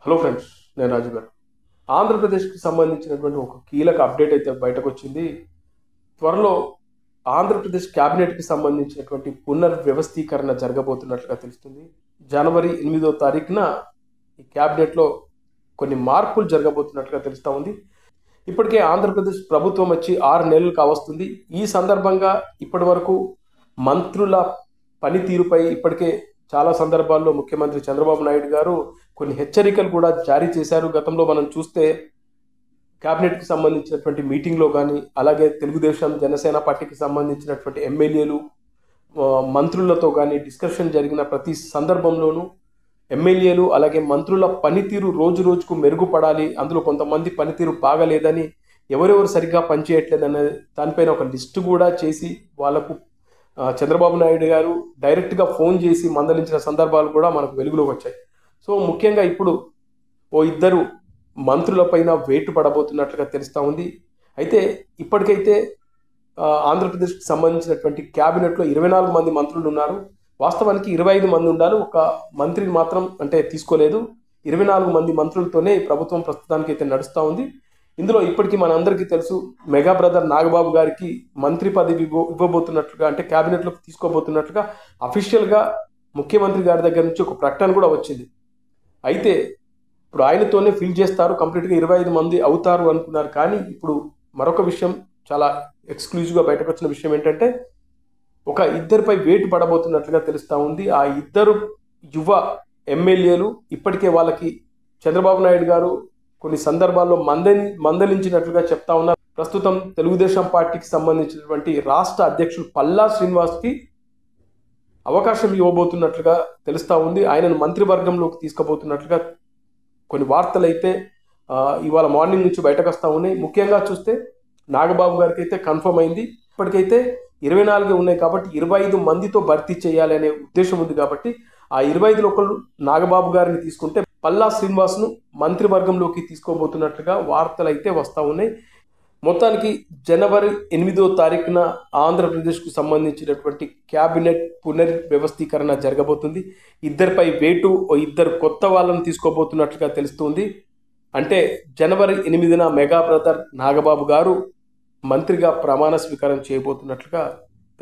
Hello friends, నేను రాజు గారు. ఆంధ్రప్రదేశ్కి సంబంధించినటువంటి ఒక కీలక అప్డేట్ అయితే బయటకు వచ్చింది. త్వరలో ఆంధ్రప్రదేశ్ క్యాబినెట్కి సంబంధించినటువంటి పునర్వ్యవస్థీకరణ జరగబోతున్నట్లుగా తెలుస్తుంది. జనవరి 8వ తారీఖున ఈ క్యాబినెట్లో కొన్ని మార్పులు జరగబోతున్నట్లుగా తెలుస్తూ ఉంది. ఇప్పటికే ఆంధ్రప్రదేశ్ ప్రభుత్వం వచ్చి 6 నెలలు కావస్తుంది. ఈ సందర్భంగా ఇప్పటి వరకు మంత్రుల పనితీరుపై ఇప్పటికే చాలా సందర్భాల్లో ముఖ్యమంత్రి చంద్రబాబు నాయుడు గారు కొన్ని హెచ్చరికలు కూడా జారీ చేశారు. గతంలో మనం చూస్తే క్యాబినెట్కి సంబంధించినటువంటి మీటింగ్లో కానీ, అలాగే తెలుగుదేశం జనసేన పార్టీకి సంబంధించినటువంటి ఎమ్మెల్యేలు మంత్రులతో కానీ డిస్కషన్ జరిగిన ప్రతి సందర్భంలోనూ ఎమ్మెల్యేలు అలాగే మంత్రుల పనితీరు రోజు రోజుకు మెరుగుపడాలి, అందులో కొంతమంది పనితీరు బాగలేదని, ఎవరెవరు సరిగ్గా పనిచేయట్లేదనే దానిపైన ఒక లిస్టు కూడా చేసి వాళ్లకు చంద్రబాబు నాయుడు గారు డైరెక్ట్గా ఫోన్ చేసి మందలించిన సందర్భాలు కూడా మనకు వెలుగులోకి వచ్చాయి. సో ముఖ్యంగా ఇప్పుడు ఓ ఇద్దరు మంత్రులపైన వేటు పడబోతున్నట్లుగా తెలుస్తూ ఉంది. అయితే ఇప్పటికైతే ఆంధ్రప్రదేశ్కి సంబంధించినటువంటి క్యాబినెట్లో 24 మంది మంత్రులు ఉన్నారు. వాస్తవానికి 25 మంది ఉండాలి, ఒక మంత్రిని మాత్రం అంటే తీసుకోలేదు. 24 మంది మంత్రులతోనే ప్రభుత్వం ప్రస్తుతానికి అయితే నడుస్తూ ఉంది. ఇందులో ఇప్పటికీ మనందరికీ తెలుసు, మెగా బ్రదర్ నాగబాబు గారికి మంత్రి పదవి ఇవ్వబోతున్నట్లుగా, అంటే క్యాబినెట్లోకి తీసుకోబోతున్నట్లుగా అఫీషియల్గా ముఖ్యమంత్రి గారి దగ్గర నుంచి ఒక ప్రకటన కూడా వచ్చింది. అయితే ఇప్పుడు ఆయనతోనే ఫిల్ చేస్తారు, కంప్లీట్గా 25 మంది అవుతారు అనుకున్నారు. కానీ ఇప్పుడు మరొక విషయం, చాలా ఎక్స్క్లూజివ్గా బయటకు వచ్చిన విషయం ఏంటంటే, ఒక ఇద్దరిపై వేటు పడబోతున్నట్లుగా తెలుస్తూ ఉంది. ఆ ఇద్దరు యువ ఎమ్మెల్యేలు ఇప్పటికే వాళ్ళకి చంద్రబాబు నాయుడు గారు కొన్ని సందర్భాల్లో మందలించినట్లుగా చెప్తా ఉన్నారు. ప్రస్తుతం తెలుగుదేశం పార్టీకి సంబంధించినటువంటి రాష్ట్ర అధ్యక్షులు పల్లా శ్రీనివాస్కి అవకాశం ఇవ్వబోతున్నట్లుగా తెలుస్తూ ఉంది. ఆయనను మంత్రివర్గంలోకి తీసుకుపోతున్నట్లుగా కొన్ని వార్తలు అయితే ఇవాళ మార్నింగ్ నుంచి బయటకు వస్తూ ఉన్నాయి. ముఖ్యంగా చూస్తే నాగబాబు గారికి అయితే కన్ఫర్మ్ అయింది. ఇప్పటికైతే 24 ఉన్నాయి కాబట్టి 25 మందితో భర్తీ చేయాలి అనే ఉద్దేశం ఉంది. కాబట్టి ఆ 25లో ఒకళ్ళు నాగబాబు గారిని తీసుకుంటే పల్లా శ్రీనివాస్ను మంత్రివర్గంలోకి తీసుకోబోతున్నట్లుగా వార్తలు అయితే వస్తూ ఉన్నాయి. మొత్తానికి జనవరి 8వ తారీఖున ఆంధ్రప్రదేశ్కు సంబంధించినటువంటి క్యాబినెట్ పునర్వ్యవస్థీకరణ జరగబోతుంది. ఇద్దరిపై వేటు, ఇద్దరు కొత్త వాళ్ళను తీసుకోబోతున్నట్లుగా తెలుస్తుంది. అంటే జనవరి 8న మెగా బ్రదర్ నాగబాబు గారు మంత్రిగా ప్రమాణ స్వీకారం చేయబోతున్నట్లుగా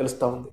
తెలుస్తూ ఉంది.